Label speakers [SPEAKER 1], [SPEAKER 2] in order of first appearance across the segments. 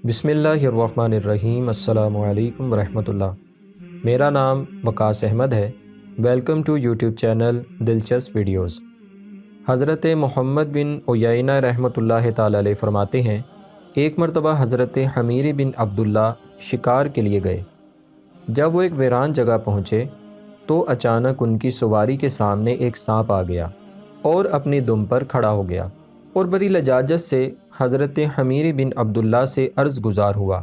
[SPEAKER 1] बिस्मिल्लाहिर्रहमानिर्रहीम। अस्सलामु अलैकुम वरहमतुल्लाह। मेरा नाम वकास अहमद है। वेलकम टू यूट्यूब चैनल दिलचस्प वीडियोस। हज़रत मोहम्मद बिन उयैना रहमतुल्लाह ताला अलैह फरमाते हैं, एक मरतबा हज़रत हमीर बिन अब्दुल्ला शिकार के लिए गए। जब वो एक वीरान जगह पहुँचे तो अचानक उनकी सवारी के सामने एक सांप आ गया और अपनी दुम पर खड़ा हो गया और बड़ी लजाजत से हज़रत हमीर बिन अब्दुल्ला से अर्ज़ गुज़ार हुआ,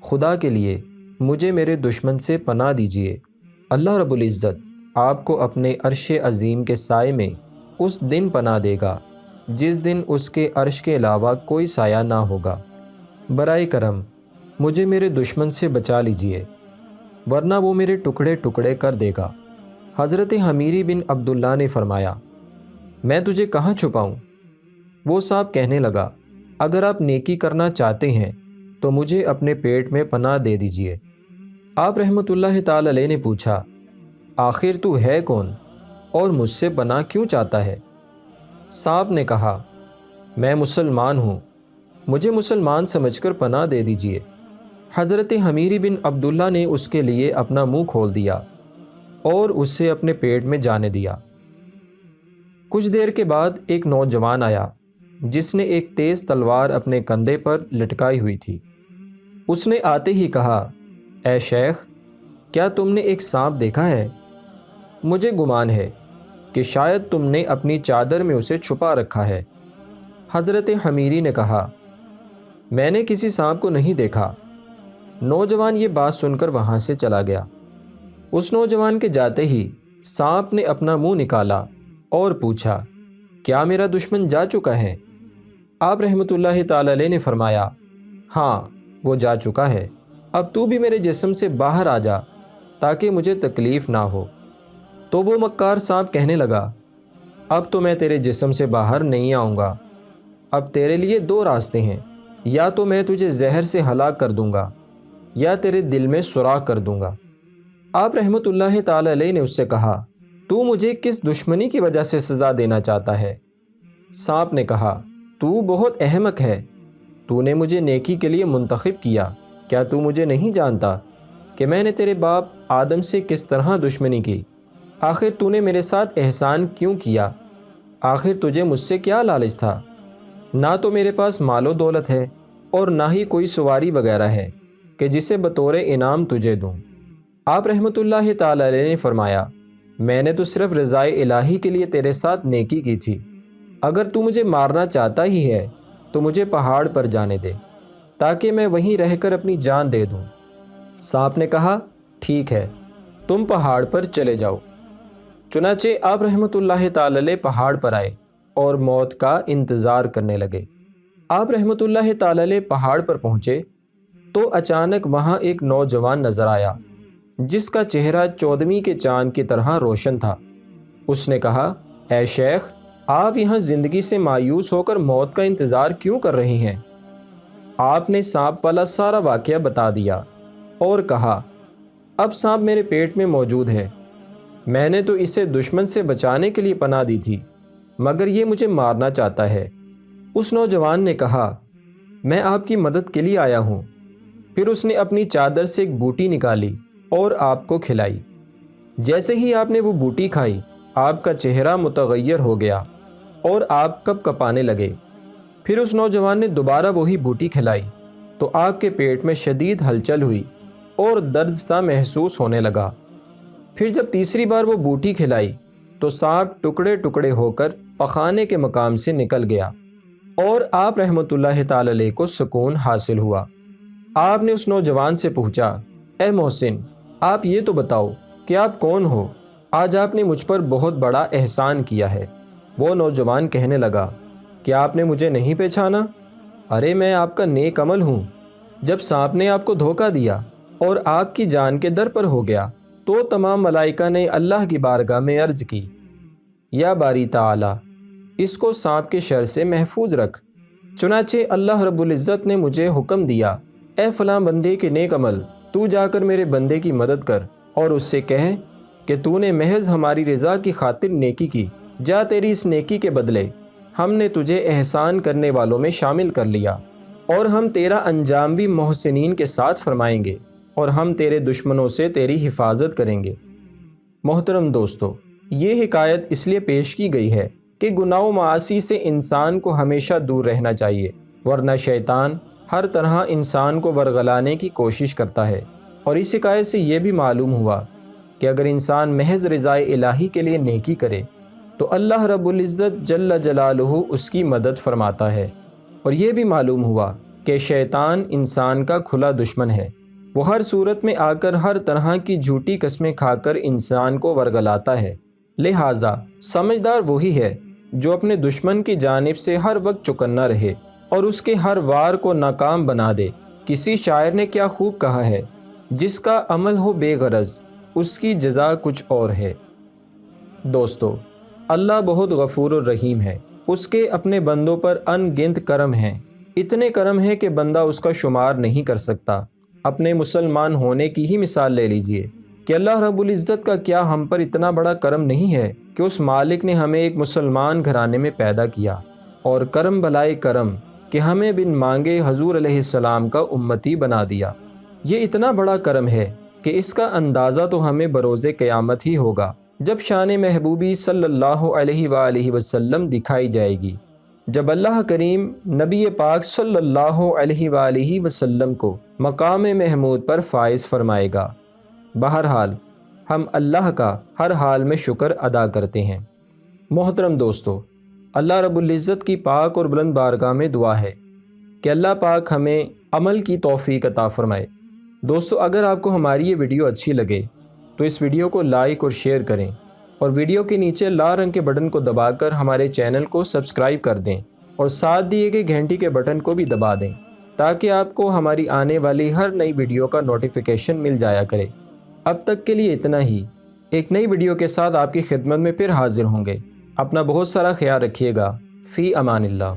[SPEAKER 1] खुदा के लिए मुझे मेरे दुश्मन से पनाह दीजिए। अल्लाह रब्बुल इज़्ज़त आपको अपने अर्श अज़ीम के साए में उस दिन पनाह देगा जिस दिन उसके अर्श के अलावा कोई साया ना होगा। बराए करम मुझे मेरे दुश्मन से बचा लीजिए, वरना वो मेरे टुकड़े टुकड़े कर देगा। हज़रत हमीर बिन अब्दुल्ला ने फरमाया, मैं तुझे कहाँ छुपाऊँ? वो सांप कहने लगा, अगर आप नेकी करना चाहते हैं तो मुझे अपने पेट में पनाह दे दीजिए। आप रहमतुल्लाह ताला अलैह ने पूछा, आखिर तू है कौन और मुझसे पनाह क्यों चाहता है? सांप ने कहा, मैं मुसलमान हूँ, मुझे मुसलमान समझकर पनाह दे दीजिए। हज़रत हमीर बिन अब्दुल्ला ने उसके लिए अपना मुंह खोल दिया और उसे अपने पेट में जाने दिया। कुछ देर के बाद एक नौजवान आया जिसने एक तेज़ तलवार अपने कंधे पर लटकाई हुई थी। उसने आते ही कहा, ए शेख, क्या तुमने एक सांप देखा है? मुझे गुमान है कि शायद तुमने अपनी चादर में उसे छुपा रखा है। हज़रत हमीरी ने कहा, मैंने किसी सांप को नहीं देखा। नौजवान ये बात सुनकर वहाँ से चला गया। उस नौजवान के जाते ही सांप ने अपना मुंह निकाला और पूछा, क्या मेरा दुश्मन जा चुका है? आप रहमतुल्लाह ताला अलैह ने फरमाया, हाँ, वो जा चुका है। अब तू भी मेरे जिस्म से बाहर आ जा ताकि मुझे तकलीफ़ ना हो। तो वो मक्कार सांप कहने लगा, अब तो मैं तेरे जिस्म से बाहर नहीं आऊँगा। अब तेरे लिए दो रास्ते हैं, या तो मैं तुझे जहर से हलाक कर दूँगा या तेरे दिल में सुराख कर दूँगा। आप रहमतुल्लाह ताला अलैह ने उससे कहा, तू मुझे किस दुश्मनी की वजह से सज़ा देना चाहता है? सांप ने कहा, तू बहुत अहमक है, तूने मुझे नेकी के लिए मुंतखब किया। क्या तू मुझे नहीं जानता कि मैंने तेरे बाप आदम से किस तरह दुश्मनी की? आखिर तूने मेरे साथ एहसान क्यों किया? आखिर तुझे मुझसे क्या लालच था? ना तो मेरे पास मालो दौलत है और ना ही कोई सवारी वगैरह है कि जिसे बतौर इनाम तुझे दूँ। आप रहमतुल्लाह ताला अलैह ने फरमाया, मैंने तो सिर्फ रज़ाए इलाही के लिए तेरे साथ नेकी की थी। अगर तू मुझे मारना चाहता ही है तो मुझे पहाड़ पर जाने दे ताकि मैं वहीं रहकर अपनी जान दे दूं। सांप ने कहा, ठीक है, तुम पहाड़ पर चले जाओ। चुनाचे आप रहमतुल्लाह ताला अलैह पहाड़ पर आए और मौत का इंतज़ार करने लगे। आप रहमतुल्लाह ताला अलैह पहाड़ पर पहुँचे तो अचानक वहाँ एक नौजवान नज़र आया जिसका चेहरा 14वीं के चाँद की तरह रोशन था। उसने कहा, ऐ शेख, आप यहाँ ज़िंदगी से मायूस होकर मौत का इंतज़ार क्यों कर रहे हैं? आपने सांप वाला सारा वाक़या बता दिया और कहा, अब सांप मेरे पेट में मौजूद है। मैंने तो इसे दुश्मन से बचाने के लिए पनाह दी थी, मगर ये मुझे मारना चाहता है। उस नौजवान ने कहा, मैं आपकी मदद के लिए आया हूँ। फिर उसने अपनी चादर से एक बूटी निकाली और आपको खिलाई। जैसे ही आपने वो बूटी खाई, आपका चेहरा मुतगय्यर हो गया और आप कँपाने लगे। फिर उस नौजवान ने दोबारा वही बूटी खिलाई तो आपके पेट में शदीद हलचल हुई और दर्द सा महसूस होने लगा। फिर जब तीसरी बार वो बूटी खिलाई तो सांप टुकड़े टुकड़े होकर पखाने के मकाम से निकल गया और आप रहमतुल्लाह ताला अलैह को सुकून हासिल हुआ। आपने उस नौजवान से पूछा, ए मोहसिन, आप ये तो बताओ कि आप कौन हो? आज आपने मुझ पर बहुत बड़ा एहसान किया है। वो नौजवान कहने लगा, क्या आपने मुझे नहीं पहचाना? अरे मैं आपका नेक अमल हूँ। जब सांप ने आपको धोखा दिया और आपकी जान के दर पर हो गया तो तमाम मलाइका ने अल्लाह की बारगाह में अर्ज़ की, या बारी ताला, इसको सांप के शर से महफूज रख। चुनाचे अल्लाह रब्बुल इज़्ज़त ने मुझे हुक्म दिया, ए फ़लाँ बंदे के नेक अमल, तू जाकर मेरे बंदे की मदद कर और उससे कह कि तूने महज हमारी रज़ा की खातिर नेकी की। जा, तेरी इस नेकी के बदले हमने तुझे एहसान करने वालों में शामिल कर लिया اور ہم تیرا انجام بھی محسنین کے ساتھ فرمائیں گے، اور ہم تیرے دشمنوں سے تیری حفاظت کریں گے۔ محترم دوستو، یہ حکایت اس لیے پیش کی گئی ہے کہ گناہ و معاصی سے انسان کو ہمیشہ دور رہنا چاہیے، ورنہ شیطان ہر طرح انسان کو ورغلانے کی کوشش کرتا ہے۔ اور اس حکایت سے یہ بھی معلوم ہوا کہ اگر انسان محض رضائے الہی کے لیے نیکی کرے تو اللہ رب العزت جل جلالہ اس کی مدد فرماتا ہے۔ اور یہ بھی معلوم ہوا کہ شیطان انسان کا کھلا دشمن ہے، وہ ہر صورت میں آ کر ہر طرح کی جھوٹی قسمیں کھا کر انسان کو ورگلاتا ہے۔ لہٰذا سمجھدار وہی ہے جو اپنے دشمن کی جانب سے ہر وقت چوکنا رہے اور اس کے ہر وار کو ناکام بنا دے۔ کسی شاعر نے کیا خوب کہا ہے، جس کا عمل ہو بے غرض اس کی جزا کچھ اور ہے۔ دوستو، اللہ بہت غفور الرحیم ہے، اس کے اپنے بندوں پر ان گنت کرم ہیں، اتنے کرم ہیں کہ بندہ اس کا شمار نہیں کر سکتا۔ اپنے مسلمان ہونے کی ہی مثال لے لیجئے کہ اللہ رب العزت کا کیا ہم پر اتنا بڑا کرم نہیں ہے کہ اس مالک نے ہمیں ایک مسلمان گھرانے میں پیدا کیا، اور کرم بلائے کرم کہ ہمیں بن مانگے حضور علیہ السلام کا امتی بنا دیا۔ یہ اتنا بڑا کرم ہے کہ اس کا اندازہ تو ہمیں بروز قیامت ہی ہوگا، جب شان محبوبی صلی اللہ علیہ وآلہ وسلم دکھائی جائے گی، جب اللہ کریم نبی پاک صلی اللہ علیہ وآلہ وسلم کو مقام محمود پر فائز فرمائے گا۔ بہرحال ہم اللہ کا ہر حال میں شکر ادا کرتے ہیں۔ محترم دوستو، اللہ رب العزت کی پاک اور بلند بارگاہ میں دعا ہے کہ اللہ پاک ہمیں عمل کی توفیق عطا فرمائے۔ دوستو، اگر آپ کو ہماری یہ ویڈیو اچھی لگے تو اس ویڈیو کو لائک اور شیئر کریں، اور ویڈیو کے نیچے لال رنگ کے بٹن کو دبا کر ہمارے چینل کو سبسکرائب کر دیں، اور ساتھ دیے گئے گھنٹی کے بٹن کو بھی دبا دیں تاکہ آپ کو ہماری آنے والی ہر نئی ویڈیو کا نوٹیفیکیشن مل جایا کرے۔ اب تک کے لیے اتنا ہی، ایک نئی ویڈیو کے ساتھ آپ کی خدمت میں پھر حاضر ہوں گے۔ اپنا بہت سارا خیال رکھیے گا۔ فی امان اللہ۔